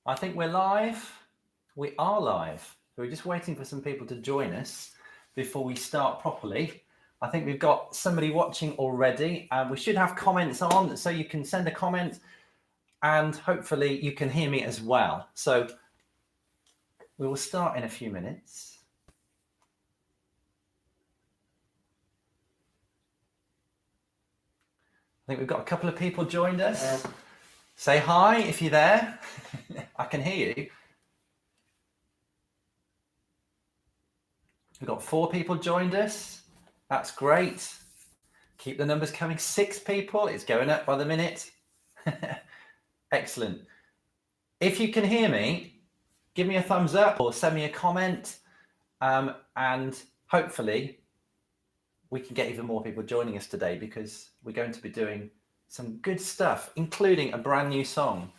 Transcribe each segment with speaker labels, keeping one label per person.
Speaker 1: I think we're live. We are live. We're just waiting for some people to join us before we start properly. I think we've got somebody watching already. We should have comments on, so you can send a comment and hopefully you can hear me as well. So we will start in a few minutes. I think we've got a couple of people joined us. Say hi if you're there. I can hear you. We've got 4 people joined us. That's great. Keep the numbers coming. 6 people. It's going up by the minute. Excellent. If you can hear me, give me a thumbs up or send me a comment. And hopefully we can get even more people joining us today, because we're going to be doing some good stuff, including a brand new song,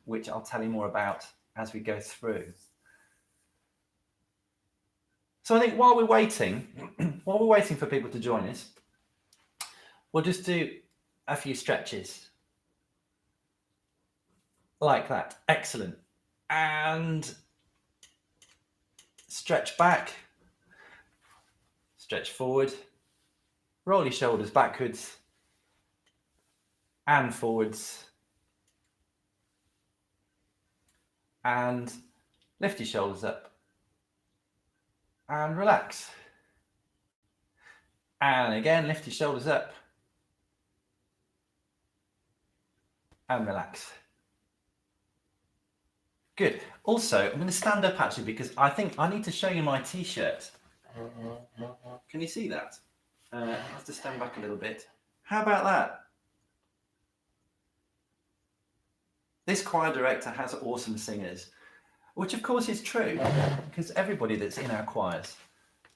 Speaker 1: which I'll tell you more about as we go through. So I think while we're waiting for people to join us, we'll just do a few stretches. Like that. Excellent. And stretch back, stretch forward, roll your shoulders backwards and forwards, and lift your shoulders up and relax. And again, lift your shoulders up and relax. Good. Also, I'm going to stand up actually, because I think I need to show you my t-shirt. Can you see that? I have to stand back a little bit. How about that? This choir director has awesome singers, which of course is true, because everybody that's in our choirs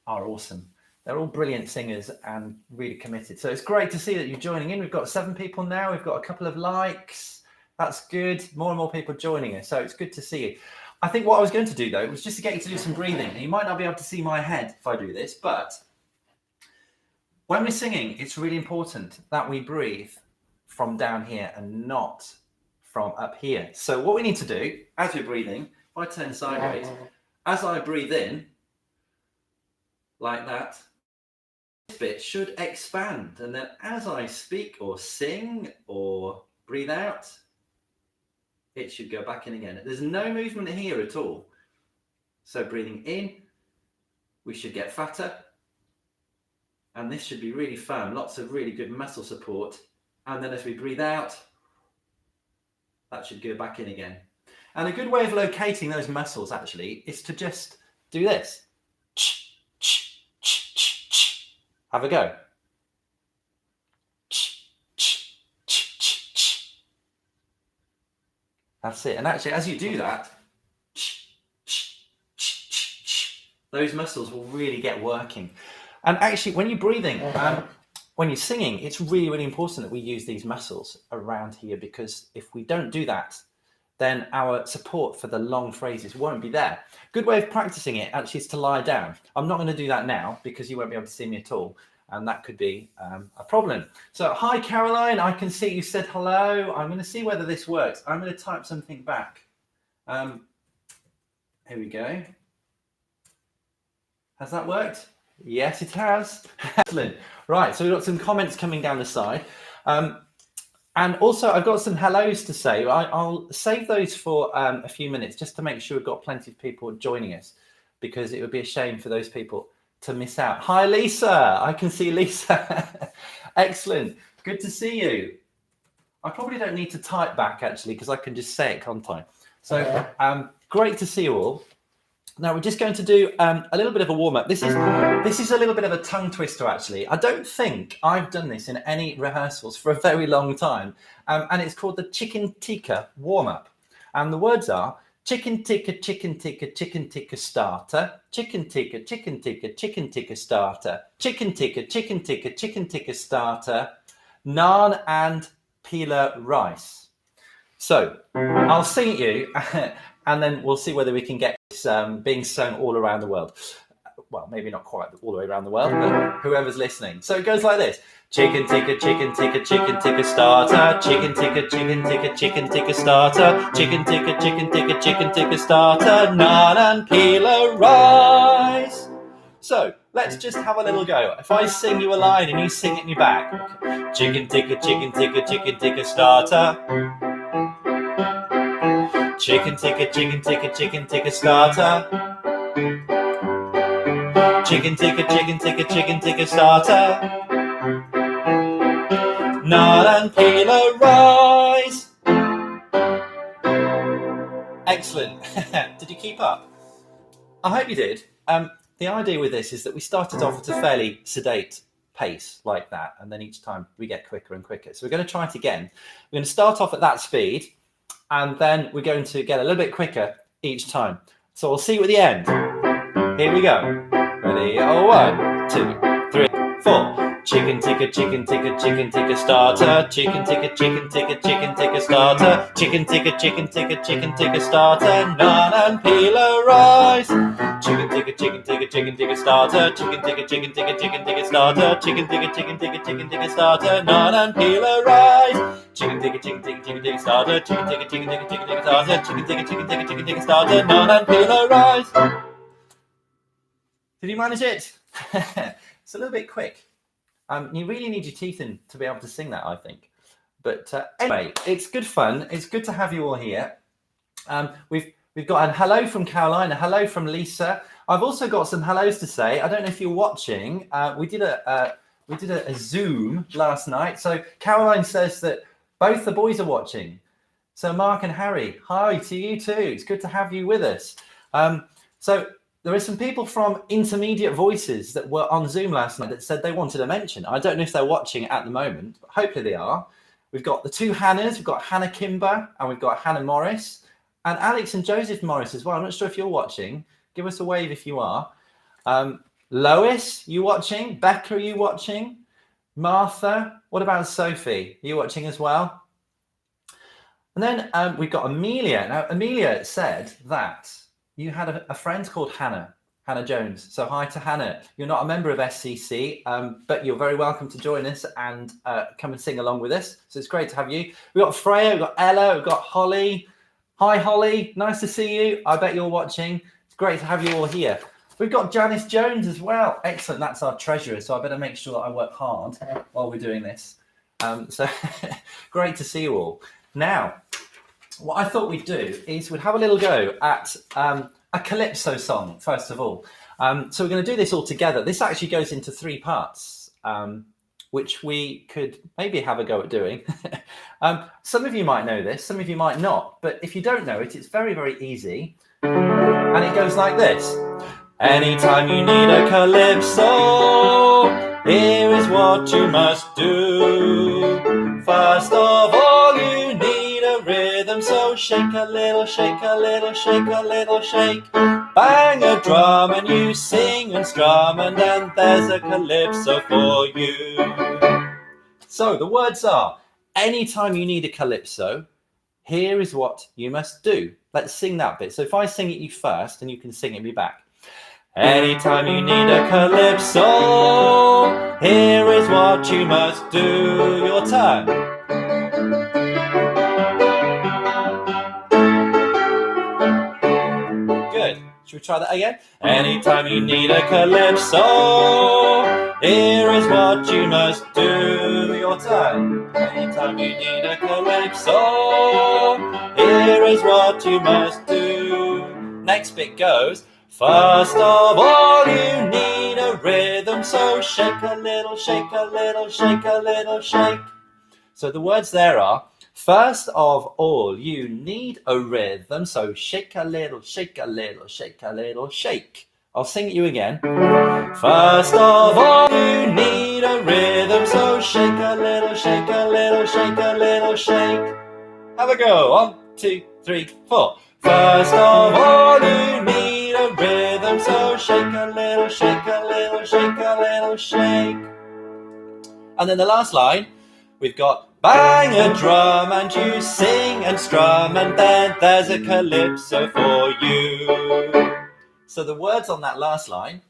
Speaker 1: are awesome. They're all brilliant singers and really committed. So it's great to see that you're joining in. We've got 7 people now. We've got a couple of likes. That's good. More and more people joining us. So it's good to see you. I think what I was going to do though was just to get you to do some breathing. You might not be able to see my head if I do this, but when we're singing, it's really important that we breathe from down here and not from up here. So what we need to do as we're breathing, if I turn sideways, as I breathe in, like that, this bit should expand. And then as I speak or sing or breathe out, it should go back in again. There's no movement here at all. So breathing in, we should get fatter. And this should be really firm, lots of really good muscle support. And then as we breathe out, that should go back in again. And a good way of locating those muscles actually is to just do this. Have a go. That's it. And actually, as you do that, those muscles will really get working. And actually, when you're breathing, when you're singing, it's really, really important that we use these muscles around here, because if we don't do that, then our support for the long phrases won't be there. Good way of practicing it actually is to lie down. I'm not going to do that now because you won't be able to see me at all, and that could be a problem. So hi Caroline, I can see you said hello. I'm going to see whether this works. I'm going to type something back. Here we go. Has that worked? Yes, it has. Excellent. Right, so we've got some comments coming down the side. And also, I've got some hellos to say. I'll save those for a few minutes just to make sure we've got plenty of people joining us, because it would be a shame for those people to miss out. Hi, Lisa. I can see Lisa. Excellent. Good to see you. I probably don't need to type back, actually, because I can just say it, can't I? So great to see you all. Now we're just going to do a little bit of a warm-up. This is a little bit of a tongue twister, actually. I don't think I've done this in any rehearsals for a very long time. And it's called the chicken tikka warm-up. And the words are chicken tikka, chicken tikka, chicken tikka starter, chicken tikka, chicken tikka, chicken tikka starter, chicken tikka, chicken tikka, chicken tikka starter, naan and peela rice. So I'll sing at you and then we'll see whether we can get this being sung all around the world. well, maybe not quite all the way around the world, but whoever's listening. So it goes like this. Chicken tikka, chicken tikka, chicken tikka starter. Chicken tikka, chicken tikka, chicken tikka starter. Chicken tikka, chicken tikka, chicken tikka starter. Naan and peeler rice. So let's just have a little go. If I sing you a line and you sing it me back. Chicken tikka, chicken tikka, chicken tikka starter. Chicken tikka, chicken tikka, chicken tikka starter. Chicken tikka, chicken tikka, chicken tikka starter. Naan and peeler rice. Excellent. Did you keep up? I hope you did. The idea with this is that we started off at a fairly sedate pace like that, and then each time we get quicker and quicker. So we're going to try it again. We're going to start off at that speed, and then we're going to get a little bit quicker each time. So we'll see you at the end. Here we go. Ready? 1, 2, 3, 4. Chicken tikka, chicken tikka, chicken tikka starter. Chicken tikka, chicken tikka, chicken tikka starter. Chicken tikka, chicken tikka, chicken tikka starter. Naan and peeler rice. Chicken tikka, chicken tikka, chicken tikka starter. Chicken tikka, chicken tikka, chicken tikka starter. Chicken tikka, chicken tikka, chicken tikka starter. Naan and peeler rice. Chicken tikka, chicken tikka, chicken tikka starter. Chicken tikka, chicken tikka, chicken tikka starter. Chicken tikka, chicken tikka, chicken tikka starter. Naan and peeler rice. Did you manage it? It's a little bit quick. You really need your teeth in to be able to sing that, I think. But anyway, it's good fun. It's good to have you all here. We've got a hello from Caroline, a hello from Lisa. I've also got some hellos to say. I don't know if you're watching. We did a Zoom last night. So Caroline says that both the boys are watching. So Mark and Harry, hi to you too. It's good to have you with us. So there are some people from Intermediate Voices that were on Zoom last night that said they wanted a mention. I don't know if they're watching at the moment, but hopefully they are. We've got the two Hannahs. We've got Hannah Kimber and we've got Hannah Morris and Alex and Joseph Morris as well. I'm not sure if you're watching. Give us a wave if you are. Lois, you watching? Becca, are you watching? Martha, what about Sophie? Are you watching as well? And then we've got Amelia. Now, Amelia said that you had a friend called Hannah Jones. So hi to Hannah. You're not a member of SCC, but you're very welcome to join us and come and sing along with us. So it's great to have you. We've got Freya, we've got Ella, we've got Holly. Hi, Holly. Nice to see you. I bet you're watching. It's great to have you all here. We've got Janice Jones as well. Excellent. That's our treasurer. So I better make sure that I work hard while we're doing this. So great to see you all. Now, what I thought we'd do is we'd have a little go at a calypso song, first of all. So we're going to do this all together. This actually goes into 3 parts, which we could maybe have a go at doing. Some of you might know this, some of you might not. But if you don't know it, it's very, very easy. And it goes like this. Anytime you need a calypso, here is what you must do. First of all, you need a rhythm, so shake a little, shake a little, shake a little, shake. Bang a drum and you sing and strum, and then there's a calypso for you. So the words are, anytime you need a calypso, here is what you must do. Let's sing that bit. So if I sing it you first, and you can sing it me back. Anytime you need a calypso, here is what you must do. Your turn. Good. Should we try that again? Anytime you need a calypso, here is what you must do. Your turn. Anytime you need a calypso, here is what you must do. Next bit goes. First of all, you need a rhythm, so shake a little, shake a little, shake a little, shake. So the words there are, first of all, you need a rhythm, so shake a little, shake a little, shake a little, shake. I'll sing it you again. First of all, you need a rhythm, so shake a little, shake a little, shake a little, shake. Have a go. 1, 2, 3, 4. First of all, you need a rhythm, so shake a little, shake a little, shake a little, shake. And then the last line, we've got bang a drum and you sing and strum, and then there's a calypso for you. So the words on that last line,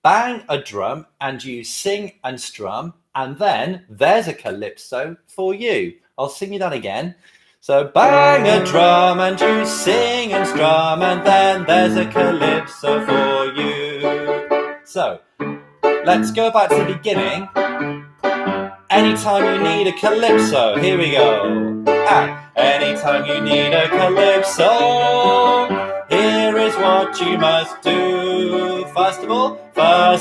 Speaker 1: bang a drum and you sing and strum, and then there's a calypso for you. I'll sing you that again. So bang a drum and you sing and strum, and then there's a calypso for you. So let's go back to the beginning. Anytime you need a calypso, here we go. Anytime you need a calypso, here is what you must do. First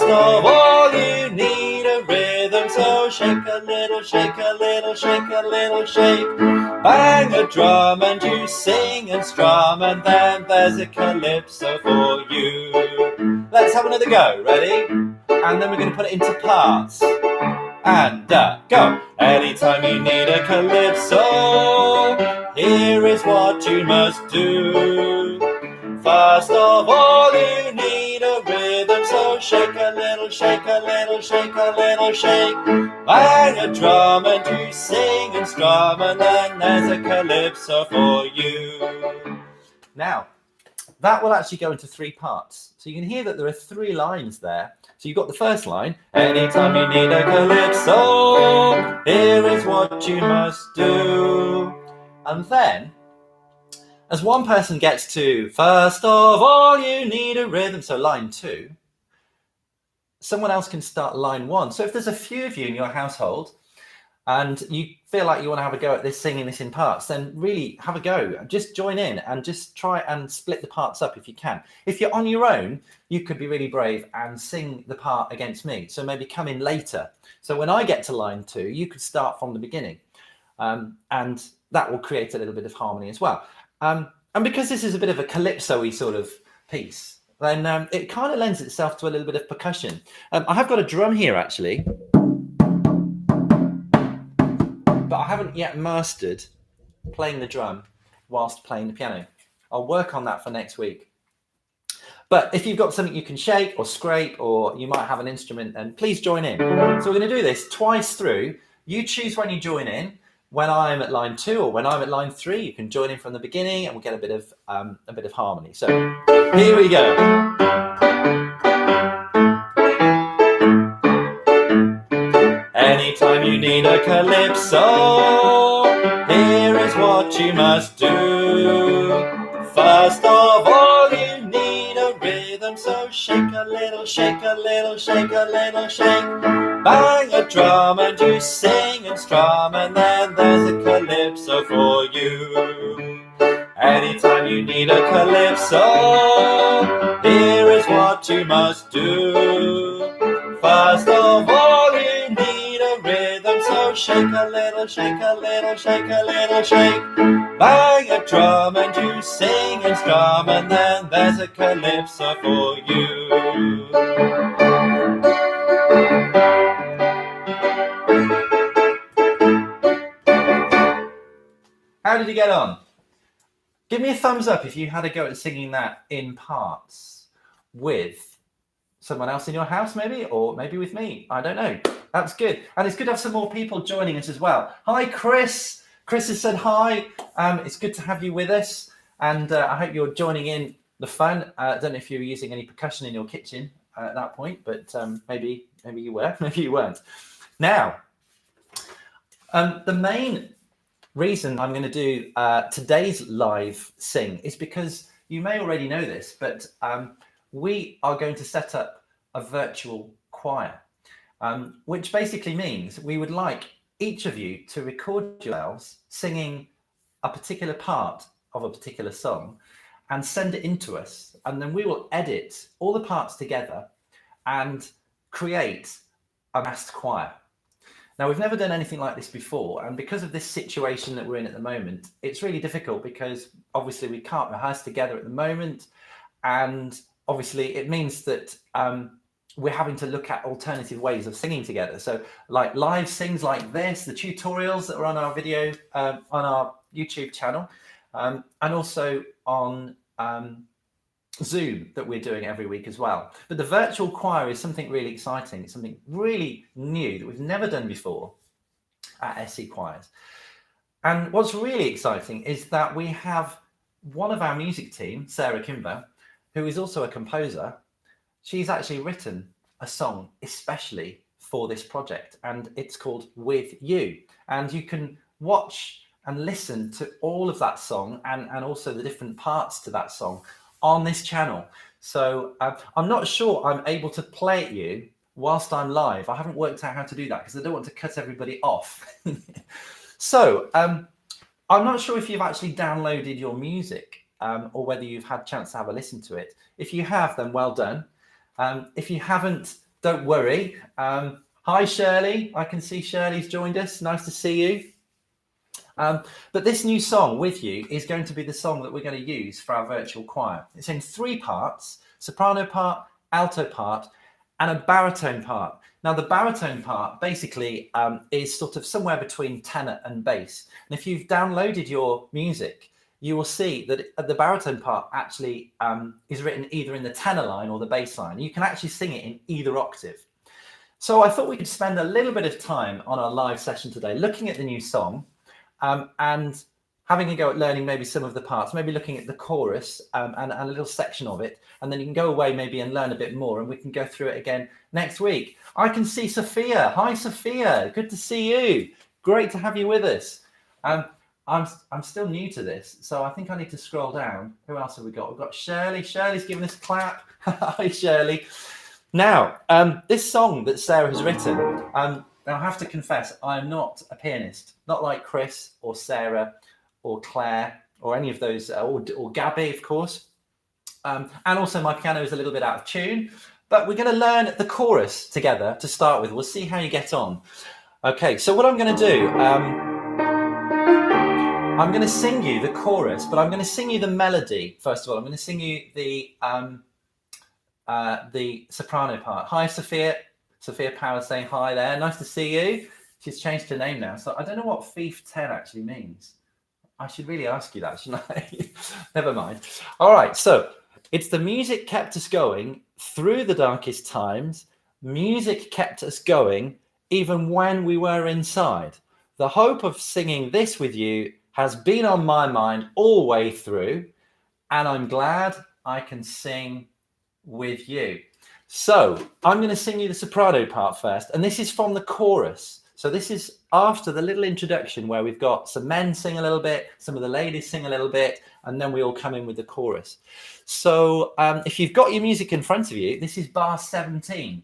Speaker 1: of all, you need a rhythm. So shake a little, shake a little, shake a little, shake. Bang a drum and you sing and strum, and then there's a calypso for you. Let's have another go. Ready? And then we're going to put it into parts. And go. Anytime you need a calypso, here is what you must do. First of all, you need a rhythm. So shake a little, shake a little, shake a little, shake. Bang a drum and you sing and strum, and then there's a calypso for you. Now, that will actually go into 3 parts. So you can hear that there are 3 lines there. So you've got the first line, anytime you need a calypso, here is what you must do. And then, as one person gets to, first of all, you need a rhythm, so line 2, someone else can start line 1. So if there's a few of you in your household, and you feel like you want to have a go at this, singing this in parts, then really have a go. Just join in and just try and split the parts up if you can. If you're on your own, you could be really brave and sing the part against me. So maybe come in later. So when I get to line 2, you could start from the beginning. And that will create a little bit of harmony as well. And because this is a bit of a calypso-y sort of piece, then it kind of lends itself to a little bit of percussion. I have got a drum here, actually. But I haven't yet mastered playing the drum whilst playing the piano. I'll work on that for next week. But if you've got something you can shake or scrape, or you might have an instrument, then please join in. So we're going to do this twice through. You choose when you join in. When I'm at line 2 or when I'm at line 3, you can join in from the beginning, and we'll get a bit of harmony. So here we go. Anytime you need a calypso, here is what you must do. First of all, you need a rhythm, so shake a little, shake a little, shake a little, shake. Bang a drum and you sing and strum, and then there's a calypso for you. Anytime you need a calypso, here is what you must do. First of all, you need a rhythm, so shake a little, shake a little, shake a little, shake. Bang a drum and you sing and strum, and then there's a calypso for you. How did you get on? Give me a thumbs up if you had a go at singing that in parts with someone else in your house, maybe, or maybe with me. I don't know. That's good. And it's good to have some more people joining us as well. Hi, Chris. Chris has said hi. It's good to have you with us. And I hope you're joining in the fun. I don't know if you were using any percussion in your kitchen at that point, but maybe you were, maybe you weren't. Now, the main reason I'm going to do today's live sing is because you may already know this, but we are going to set up a virtual choir, which basically means we would like each of you to record yourselves singing a particular part of a particular song and send it in to us. And then we will edit all the parts together and create a massed choir. Now, we've never done anything like this before, and because of this situation that we're in at the moment, it's really difficult because obviously we can't rehearse together at the moment, and obviously it means that we're having to look at alternative ways of singing together. So like live sings like this, the tutorials that are on our video, on our YouTube channel, and also on Zoom that we're doing every week as well. But the virtual choir is something really exciting. It's something really new that we've never done before at SE Choirs. And what's really exciting is that we have one of our music team, Sarah Kimber, who is also a composer. She's actually written a song especially for this project, and it's called With You. And you can watch and listen to all of that song and also the different parts to that song on this channel. So I'm not sure I'm able to play it you whilst I'm live. I haven't worked out how to do that because I don't want to cut everybody off. So I'm not sure if you've actually downloaded your music or whether you've had a chance to have a listen to it. If you have, then well done. If you haven't, don't worry. Hi, Shirley. I can see Shirley's joined us. Nice to see you. But this new song, With You, is going to be the song that we're going to use for our virtual choir. It's in 3 parts: soprano part, alto part, and a baritone part. Now, the baritone part basically is sort of somewhere between tenor and bass. And if you've downloaded your music, you will see that the baritone part actually is written either in the tenor line or the bass line. You can actually sing it in either octave. So I thought we could spend a little bit of time on our live session today looking at the new song and having a go at learning maybe some of the parts, maybe looking at the chorus and a little section of it. And then you can go away maybe and learn a bit more, and we can go through it again next week. I can see Sophia. Hi, Sophia. Good to see you. Great to have you with us. I'm still new to this, so I think I need to scroll down. Who else have we got? We've got Shirley. Shirley's giving us a clap. Hi, Shirley. Now, this song that Sarah has written, now I have to confess, I'm not a pianist, not like Chris or Sarah or Claire or any of those, or Gabby, of course. And also my piano is a little bit out of tune, but we're going to learn the chorus together to start with. We'll see how you get on. Okay, so what I'm going to do, I'm going to sing you the chorus, but I'm going to sing you the melody first of all. I'm going to sing you the soprano part. Hi, Sophia. Sophia Power saying hi there. Nice to see you. She's changed her name now, so I don't know what Fief 10 actually means. I should really ask you that, shouldn't I? Never mind. All right, so it's the music kept us going through the darkest times. Music kept us going even when we were inside. The hope of singing this with you has been on my mind all the way through, and I'm glad I can sing with you. So I'm going to sing you the soprano part first, and this is from the chorus. So this is after the little introduction where we've got some men sing a little bit, some of the ladies sing a little bit, and then we all come in with the chorus. So if you've got your music in front of you, this is bar 17,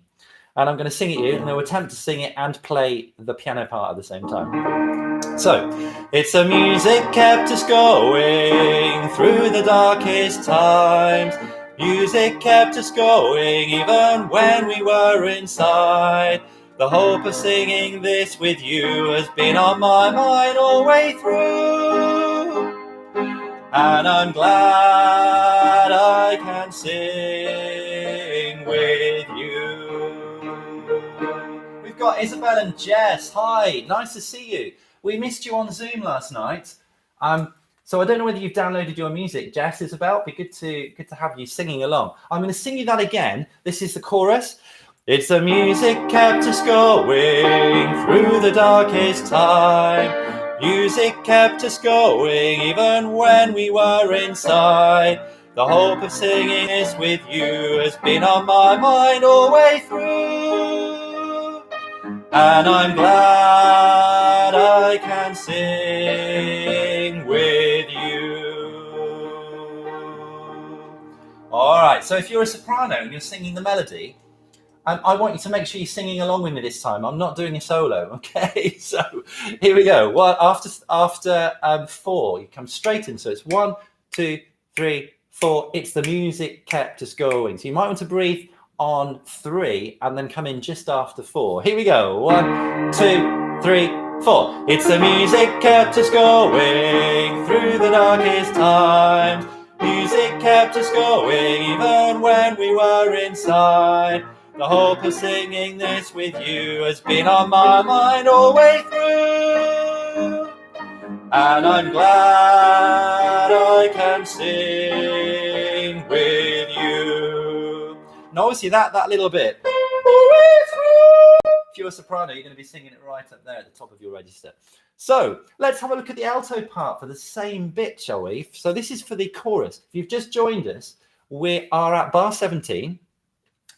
Speaker 1: and I'm going to sing it you, and I'll attempt to sing it and play the piano part at the same time. So it's the music kept us going through the darkest times. Music kept us going even when we were inside. The hope of singing this with you has been on my mind all the way through, and I'm glad I can sing with you. We've got Isabel and Jess. Hi, nice to see you. We missed you on Zoom last night. So I don't know whether you've downloaded your music, Jess, Isabel. It'd be good to have you singing along. I'm going to sing you that again. This is the chorus. It's the music kept us going through the darkest time. Music kept us going even when we were inside. The hope of singing this with you has been on my mind all the way through, and I'm glad I can sing with you. All right, so if you're a soprano and you're singing the melody, I want you to make sure you're singing along with me this time. I'm not doing a solo, okay? So here we go. Well, after 4, you come straight in. So it's 1, 2, 3, 4. It's the music kept us going. So you might want to breathe on 3 and then come in just after 4. Here we go. 1, 2, 3, 4. It's the music kept us going through the darkest times. Music kept us going even when we were inside. The hope of singing this with you has been on my mind all the way through, and I'm glad I can sing with you. Now obviously that little bit, if you're a soprano, you're going to be singing it right up there at the top of your register. So let's have a look at the alto part for the same bit, shall we? So this is for the chorus. If you've just joined us, we are at bar 17.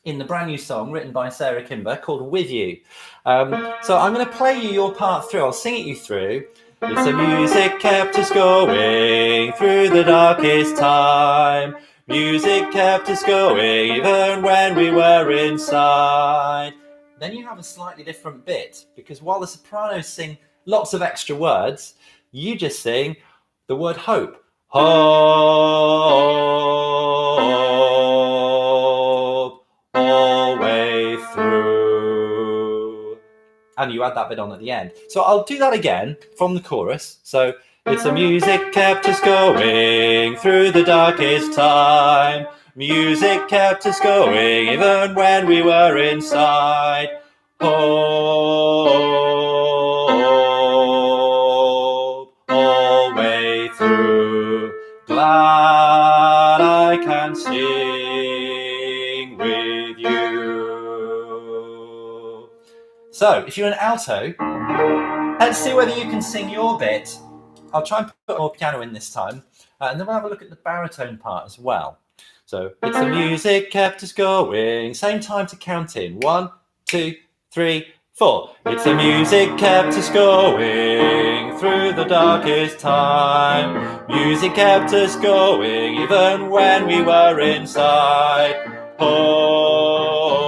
Speaker 1: in the brand new song written by Sarah Kimber called With You. So I'm going to play you your part through. I'll sing it you through. It's the music kept us going through the darkest time. Music kept us going even when we were inside. Then you have a slightly different bit, because while the sopranos sing lots of extra words, you just sing the word hope. Hope, all way through. And you add that bit on at the end. So I'll do that again from the chorus. So it's the music kept us going through the darkest time. Music kept us going even when we were inside. Hope, all way through. Glad I can sing with you. So, if you're an alto, let's see whether you can sing your bit. I'll try and put more piano in this time, and then we'll have a look at the baritone part as well. So, it's the music kept us going. Same time to count in. 1, 2, 3, 4. It's the music kept us going through the darkest time. Music kept us going even when we were inside. All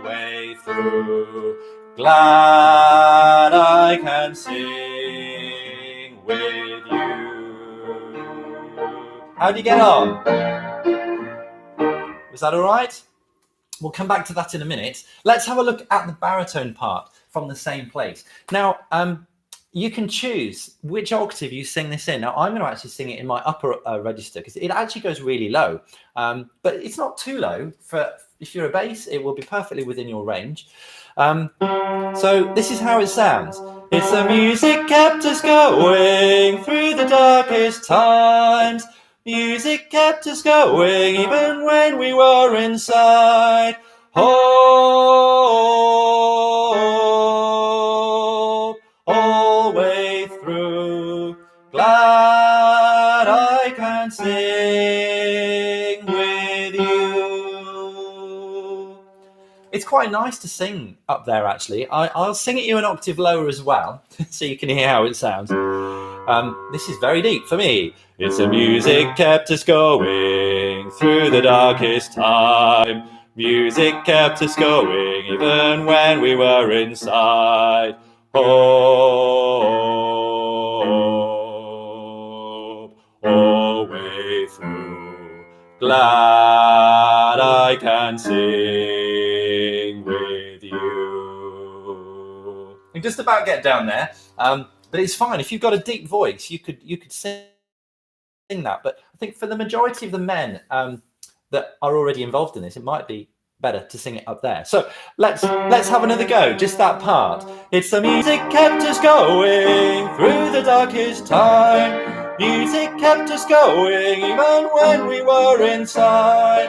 Speaker 1: way through. Glad I can sing with you. How'd you get on? Was that all right? We'll come back to that in a minute. Let's have a look at the baritone part from the same place. Now, you can choose which octave you sing this in. Now, I'm going to actually sing it in my upper register because it actually goes really low. But it's not too low. If you're a bass, it will be perfectly within your range. So this is how it sounds. It's the music kept us going through the darkest times. Music kept us going even when we were inside. Hope, all way through. Glad I can sing with you. It's quite nice to sing up there, actually. I'll sing it you an octave lower as well, so you can hear how it sounds. This is very deep for me. It's the music kept us going through the darkest time. Music kept us going even when we were inside. Hope, all way through. Glad I can sing with you. You just about get down there. But it's fine. If you've got a deep voice, you could sing that. But I think for the majority of the men that are already involved in this, it might be better to sing it up there. So let's have another go. Just that part. It's the music kept us going through the darkest time. Music kept us going even when we were inside.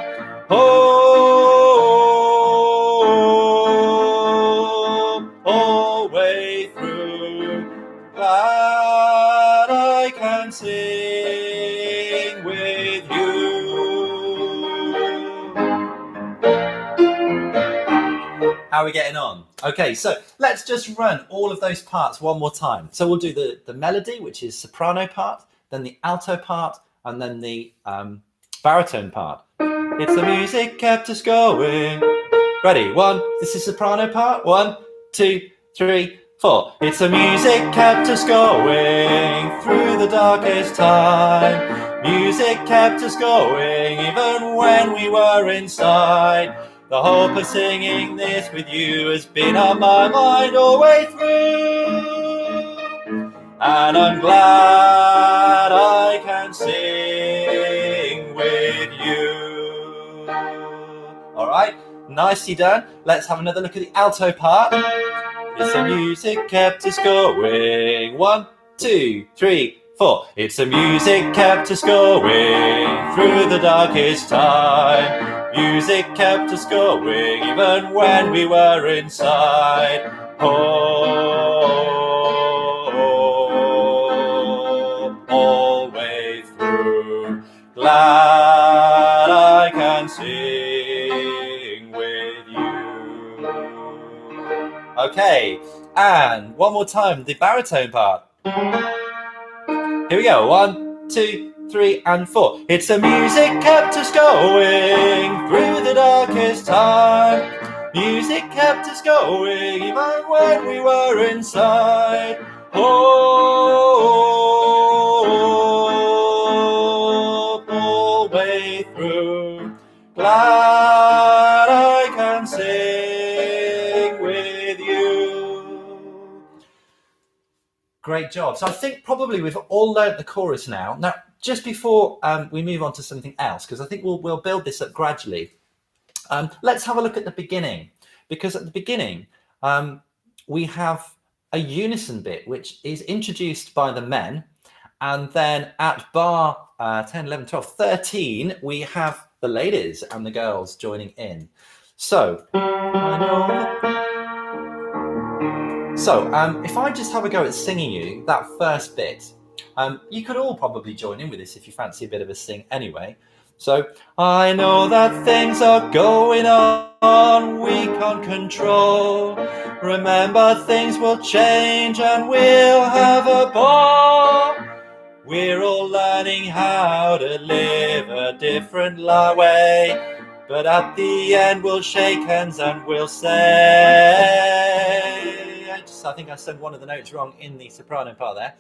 Speaker 1: Oh, all way through. Glad I can sing with you. How are we getting on? Okay, so let's just run all of those parts one more time. So we'll do the melody, which is soprano part, then the alto part, and then the baritone part. It's the music kept us going. Ready? 1, this is soprano part. 1, 2, 3, 4. It's the music kept us going through the darkest time. Music kept us going even when we were inside. The hope of singing this with you has been on my mind all the way through. And I'm glad I can sing with you. All right, nicely done. Let's have another look at the alto part. It's the music kept us going. 1, 2, 3, 4. It's the music kept us going through the darkest time. Music kept us going even when we were inside. Oh, all way through. Glad Okay, and one more time, the baritone part. Here we go. 1, 2, 3, and 4. It's the music kept us going through the darkest time. Music kept us going even when we were inside. Oh, all the way through. Glad I can sing with you. Great job. So I think probably we've all learnt the chorus now. Now, just before we move on to something else, because I think we'll build this up gradually, let's have a look at the beginning. Because at the beginning, we have a unison bit, which is introduced by the men. And then at bar 10, 11, 12, 13, we have the ladies and the girls joining in. So, if I just have a go at singing you that first bit, you could all probably join in with this if you fancy a bit of a sing anyway. So, I know that things are going on we can't control. Remember, things will change and we'll have a ball. We're all learning how to live a different way. But at the end, we'll shake hands and we'll say... I think I said one of the notes wrong in the soprano part there.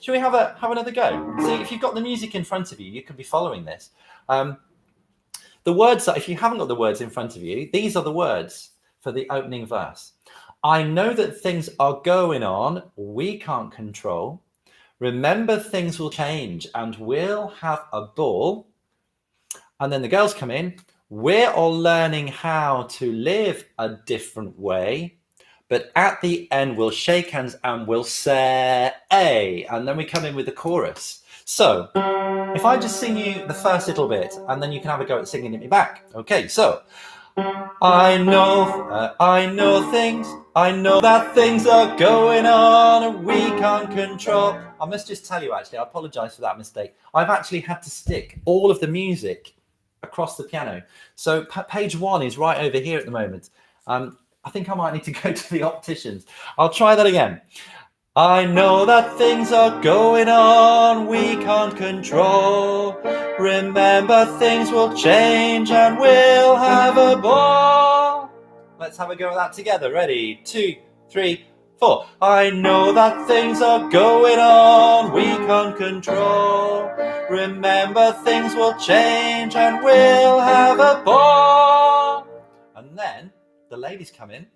Speaker 1: Should we have another go? See, if you've got the music in front of you, you could be following this. The words, if you haven't got the words in front of you, these are the words for the opening verse. I know that things are going on we can't control. Remember, things will change and we'll have a ball. And then the girls come in. We're all learning how to live a different way. But at the end, we'll shake hands and we'll say, and then we come in with the chorus. So if I just sing you the first little bit, and then you can have a go at singing it me back. Okay, so I know that things are going on and we can't control. I must just tell you, actually, I apologize for that mistake. I've actually had to stick all of the music across the piano. So page 1 is right over here at the moment. I think I might need to go to the opticians. I'll try that again. I know that things are going on we can't control. Remember, things will change and we'll have a ball. Let's have a go at that together. Ready? 2, 3, 4. I know that things are going on we can't control. Remember, things will change and we'll have a ball. And then the ladies come in.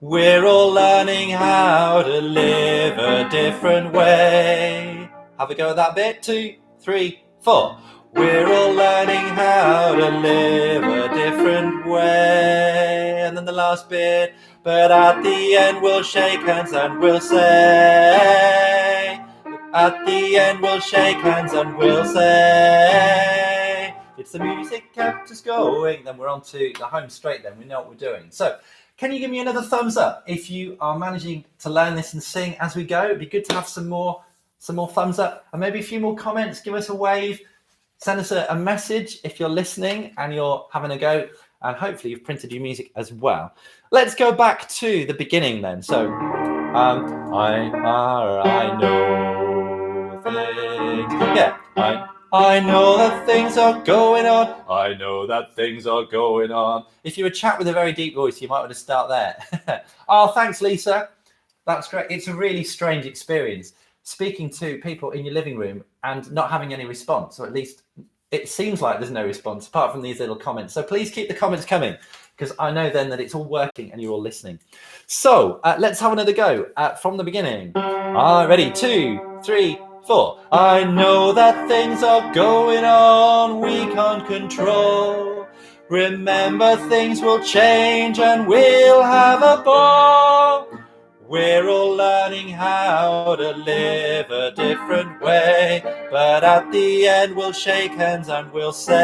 Speaker 1: We're all learning how to live a different way. Have a go at that bit. 2, 3, 4. We're all learning how to live a different way. And then the last bit. But at the end we'll shake hands and we'll say. At the end we'll shake hands and we'll say. It's the music kept us going. Then we're on to the home straight then. We know what we're doing. So can you give me another thumbs up if you are managing to learn this and sing as we go? It'd be good to have some more thumbs up and maybe a few more comments. Give us a wave. Send us a message if you're listening and you're having a go. And hopefully you've printed your music as well. Let's go back to the beginning then. So I know things. Yeah, I know that things are going on. I know that things are going on. If you're a chap with a very deep voice, you might want to start there. Oh, thanks, Lisa. That's great. It's a really strange experience speaking to people in your living room and not having any response, or at least it seems like there's no response apart from these little comments. So please keep the comments coming because I know then that it's all working and you're all listening. So let's have another go from the beginning. Ready? 2, 3, 4. I know that things are going on we can't control. Remember, things will change and we'll have a ball. We're all learning how to live a different way. But at the end we'll shake hands and we'll say.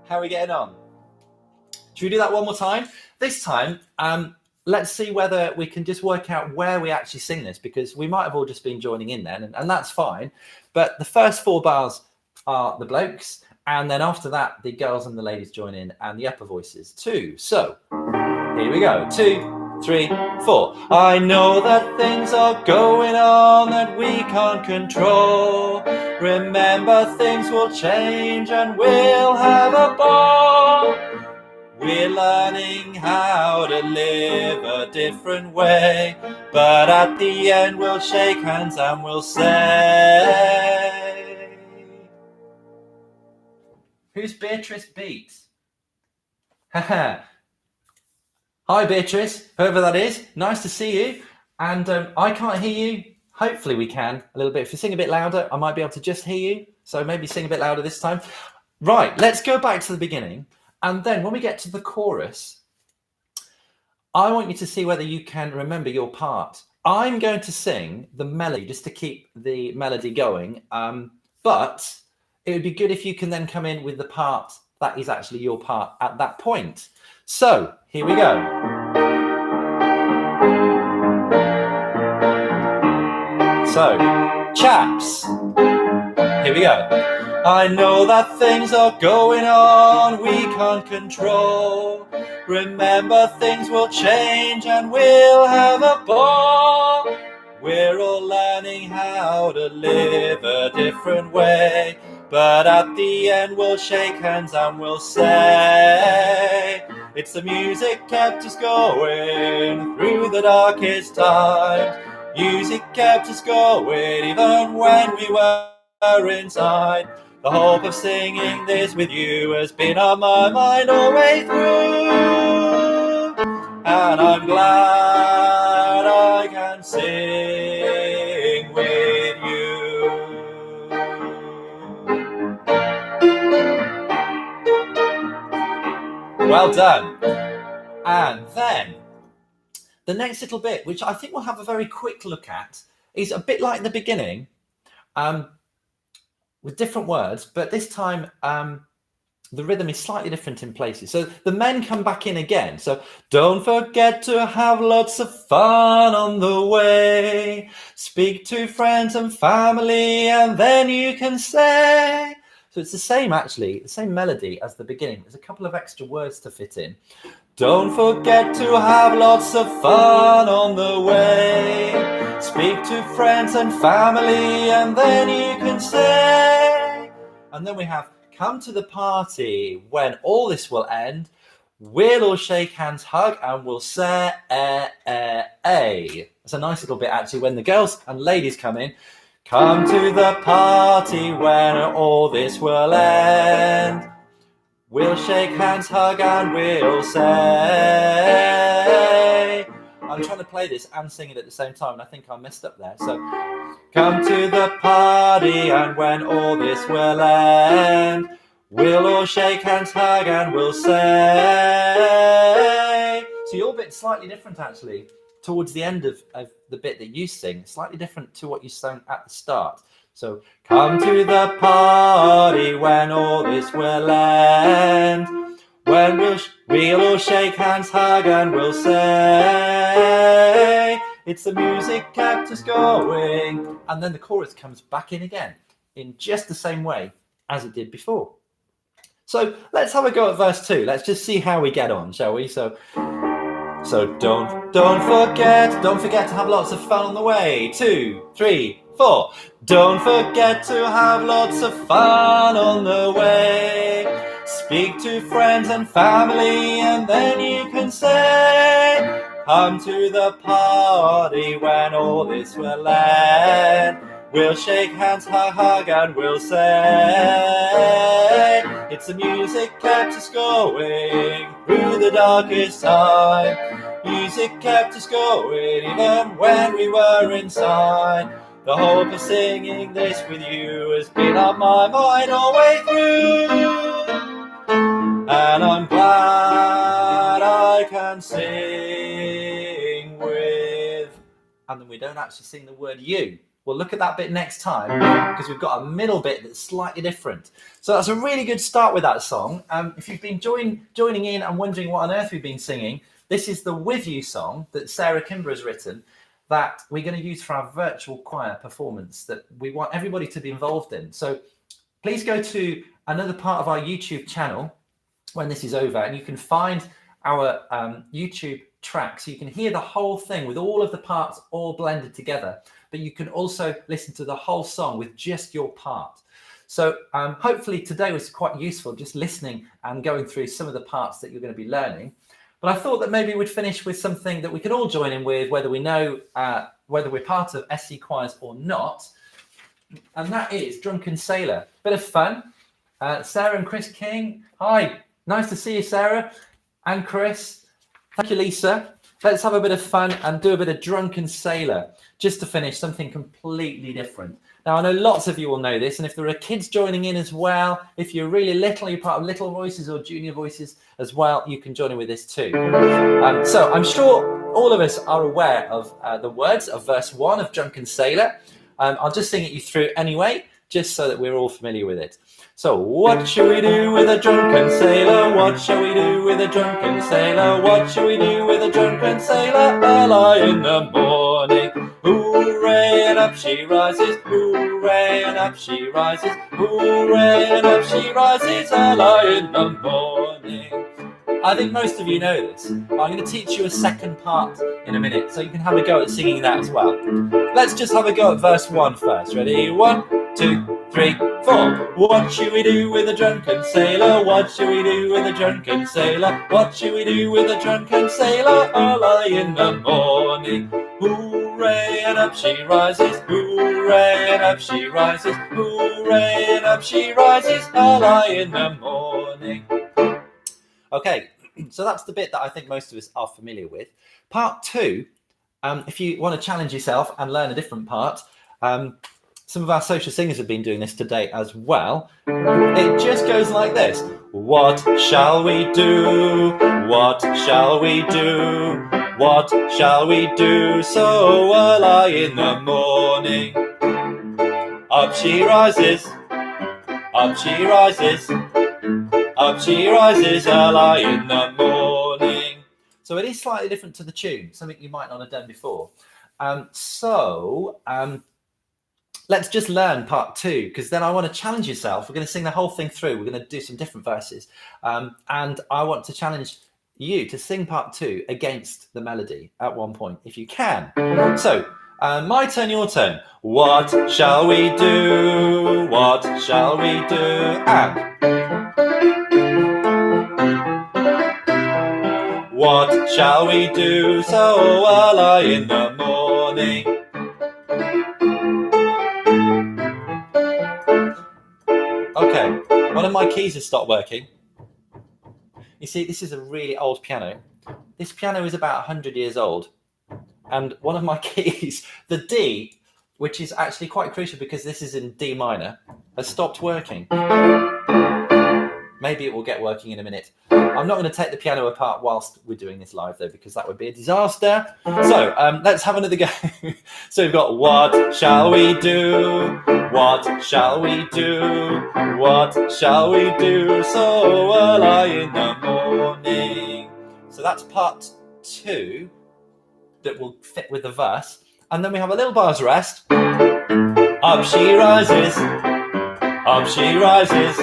Speaker 1: How are we getting on? Should we do that one more time? This time, let's see whether we can just work out where we actually sing this, because we might have all just been joining in then, and that's fine. But the first 4 bars are the blokes, And then after that, the girls and the ladies join in and the upper voices too. So here we go. 2, 3, 4. I know that things are going on that we can't control. Remember, things will change and we'll have a ball. We're learning how to live a different way, but at the end we'll shake hands and we'll say, who's Beatrice Beats? Haha. Hi Beatrice, whoever that is, nice to see you. And I can't hear you. Hopefully we can a little bit. If you sing a bit louder, I might be able to just hear you. So maybe sing a bit louder this time. Right, let's go back to the beginning. And then when we get to the chorus, I want you to see whether you can remember your part. I'm going to sing the melody just to keep the melody going. But it would be good if you can then come in with the part that is actually your part at that point. So here we go. So, chaps, here we go. I know that things are going on we can't control. Remember, things will change and we'll have a ball. We're all learning how to live a different way, but at the end we'll shake hands and we'll say, it's the music kept us going through the darkest times. Music kept us going even when we were inside. The hope of singing this with you has been on my mind all the way through, and I'm glad I can sing with you. Well done. And then the next little bit, which I think we'll have a very quick look at, is a bit like the beginning, with different words, but this time the rhythm is slightly different in places. So the men come back in again. So don't forget to have lots of fun on the way. Speak to friends and family, and then you can say. So it's the same, actually, the same melody as the beginning. There's a couple of extra words to fit in. Don't forget to have lots of fun on the way. Speak to friends and family, and then you can say. And then we have, come to the party when all this will end. We'll all shake hands, hug, and we'll say, It's a nice little bit, actually, when the girls and ladies come in. Come to the party when all this will end. We'll shake hands, hug, and we'll say. I'm trying to play this and sing it at the same time, and I think I messed up there. So, come to the party, and when all this will end, we'll all shake hands, hug, and we'll say. So your bit's slightly different, actually, towards the end of the bit that you sing, slightly different to what you sang at the start. So, come to the party when all this will end. When we'll all shake hands, hug, and we'll say, it's the music kept us going. And then the chorus comes back in again, in just the same way as it did before. So let's have a go at verse 2. Let's just see how we get on, shall we? So don't forget to have lots of fun on the way. 2, 3, 4. Don't forget to have lots of fun on the way. Speak to friends and family, and then you can say, come to the party when all this will end. We'll shake hands, hug, and we'll say, it's the music kept us going through the darkest time. Music kept us going even when we were inside. The hope of singing this with you has been on my mind all the way through, and I'm glad I can sing with. And then we don't actually sing the word you. We'll look at that bit next time, because we've got a middle bit that's slightly different. So that's a really good start with that song. If you've been joining in and wondering what on earth we've been singing, this is the With You song that Sarah Kimber has written, that we're going to use for our virtual choir performance that we want everybody to be involved in. So please go to another part of our YouTube channel when this is over, and you can find our YouTube track, so you can hear the whole thing with all of the parts all blended together, but you can also listen to the whole song with just your part. So hopefully today was quite useful, just listening and going through some of the parts that you're going to be learning. But I thought that maybe we'd finish with something that we could all join in with, whether we know whether we're part of SC choirs or not, and that is Drunken Sailor. Bit of fun. Sarah and Chris King, hi, nice to see you, Sarah and Chris. Thank you, Lisa. Let's have a bit of fun and do a bit of Drunken Sailor, just to finish something completely different. Now, I know lots of you will know this, and if there are kids joining in as well, if you're really little, you're part of Little Voices or Junior Voices as well, you can join in with this too. So I'm sure all of us are aware of the words of verse 1 of Drunken Sailor. I'll just sing it you through anyway, just so that we're all familiar with it. So, what shall we do with a drunken sailor? What shall we do with a drunken sailor? What shall we do with a drunken sailor? Early in the morning, hooray, and up she rises, hooray, and up she rises, hooray, and up she rises, early in the morning. I think most of you know this, but I'm going to teach you a second part in a minute, so you can have a go at singing that as well. Let's just have a go at verse 1 first. Ready? 1, 2, 3, 4. What shall we do with a drunken sailor? What shall we do with a drunken sailor? What shall we do with a drunken sailor? Early in the morning, hooray, and up she rises, hooray, and up she rises, hooray, and up she rises, early in the morning. Okay, so that's the bit that I think most of us are familiar with. Part 2, if you want to challenge yourself and learn a different part, some of our social singers have been doing this today as well. It just goes like this. What shall we do? What shall we do? What shall we do so early in the morning? Up she rises, up she rises, up she rises early in the morning. So it is slightly different to the tune, something you might not have done before. Let's just learn part 2, because then I want to challenge yourself. We're going to sing the whole thing through. We're going to do some different verses. And I want to challenge you to sing part 2 against the melody at one point, if you can. So, my turn, your turn. What shall we do? What shall we do? And what shall we do so early in the morning? Okay, one of my keys has stopped working. You see, this is a really old piano. This piano is about 100 years old. And one of my keys, the D, which is actually quite crucial because this is in D minor, has stopped working. Maybe it will get working in a minute. I'm not going to take the piano apart whilst we're doing this live, though, because that would be a disaster. So let's have another go. So we've got what shall we do? What shall we do? What shall we do so early in the morning? So that's part 2 that will fit with the verse. And then we have a little bar's rest. Up she rises, up she rises,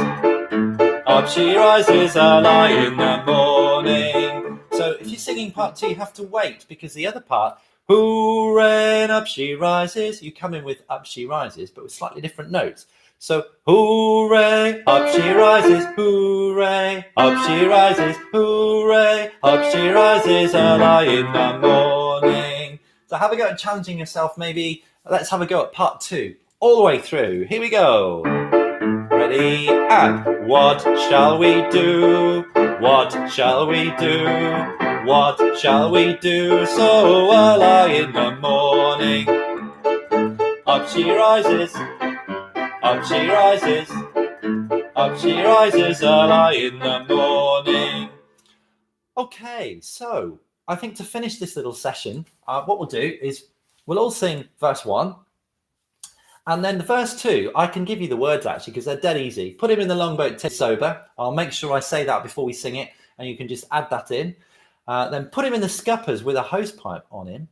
Speaker 1: up she rises early in the morning. So if you're singing part 2, you have to wait, because the other part, hooray, and up she rises, you come in with up she rises, but with slightly different notes. So hooray, up she rises, hooray, up she rises, hooray, up she rises early in the morning. So have a go at challenging yourself, maybe. Let's have a go at part 2, all the way through. Here we go. Ready, and what shall we do? What shall we do? What shall we do so early in the morning? Up she rises, up she rises, up she rises early in the morning. Okay, so I think to finish this little session, what we'll do is we'll all sing verse 1. And then the verse 2, I can give you the words actually, because they're dead easy. Put him in the longboat till sober. I'll make sure I say that before we sing it, and you can just add that in. Then put him in the scuppers with a hosepipe on him.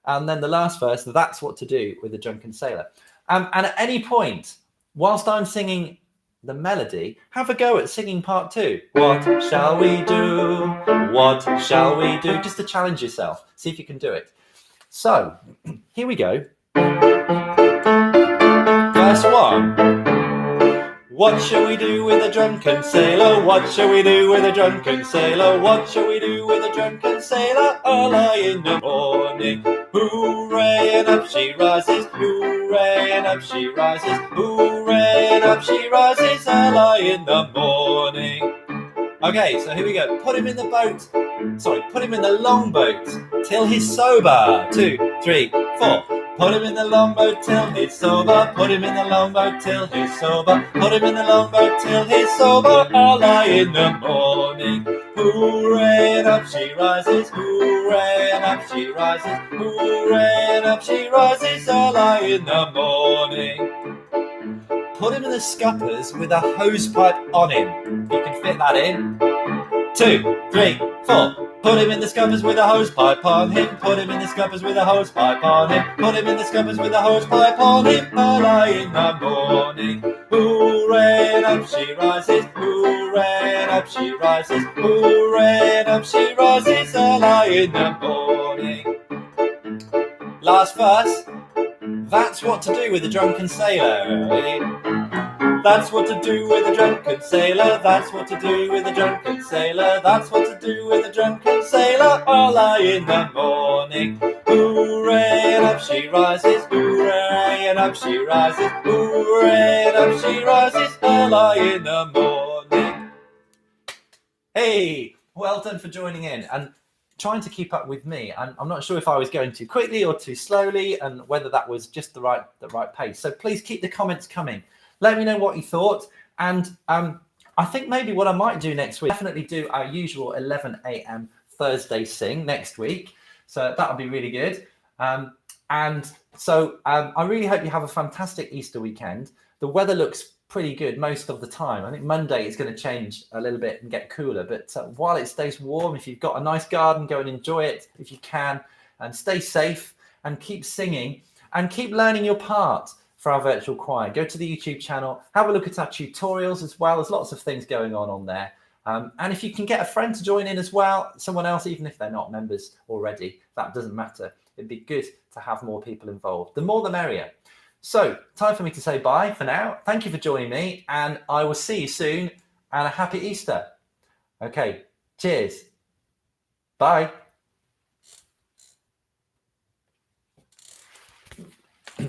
Speaker 1: And then the last verse, that's what to do with a drunken sailor. And at any point, whilst I'm singing the melody, have a go at singing part 2. What shall we do? What shall we do? Just to challenge yourself. See if you can do it. So, here we go. Verse 1. What shall we do with a drunken sailor? What shall we do with a drunken sailor? What shall we do with a drunken sailor? Early in the morning. Hooray, and up she rises. Hooray, and up she rises. Hooray, and up she rises early in the morning. Okay, so here we go. Put him in the boat. Sorry, put him in the longboat till he's sober. 2, 3, 4. Put him in the longboat till he's sober. Put him in the longboat till he's sober. Put him in the longboat till he's sober. Early in the morning. Hooray, and up she rises. Hooray, and up she rises. Hooray, and up she rises early in the morning. Put him in the scuppers with a hosepipe on him. You can fit that in. 2, 3, 4. Put him in the scuppers with a hosepipe on him. Put him in the scuppers with a hosepipe on him. Put him in the scuppers with a hosepipe on him. Early in the morning. Hooray, and up she rises. Hooray, and up she rises. Hooray, and up she rises early in the morning. Last verse. That's what to do with a drunken sailor. That's what to do with a drunken sailor. That's what to do with a drunken sailor. That's what to do with a drunken sailor. Early in the morning. Hooray, and up she rises. Hooray, and up she rises. Hooray, and up she rises early in the morning. Hey, well done for joining in and trying to keep up with me. I'm not sure if I was going too quickly or too slowly and whether that was just the right pace. So please keep the comments coming. Let me know what you thought. And I think maybe what I might do next week, definitely do our usual 11 a.m. Thursday sing next week. So that'll be really good. And so I really hope you have a fantastic Easter weekend. The weather looks pretty good most of the time. I think Monday is going to change a little bit and get cooler. But while it stays warm, if you've got a nice garden, go and enjoy it if you can. And stay safe and keep singing and keep learning your part for our virtual choir. Go to the YouTube channel, have a look at our tutorials as well. There's lots of things going on there. And if you can get a friend to join in as well, someone else, even if they're not members already, that doesn't matter. It'd be good to have more people involved. The more the merrier. So, time for me to say bye for now. Thank you for joining me, and I will see you soon, and a happy Easter. Okay, cheers. Bye.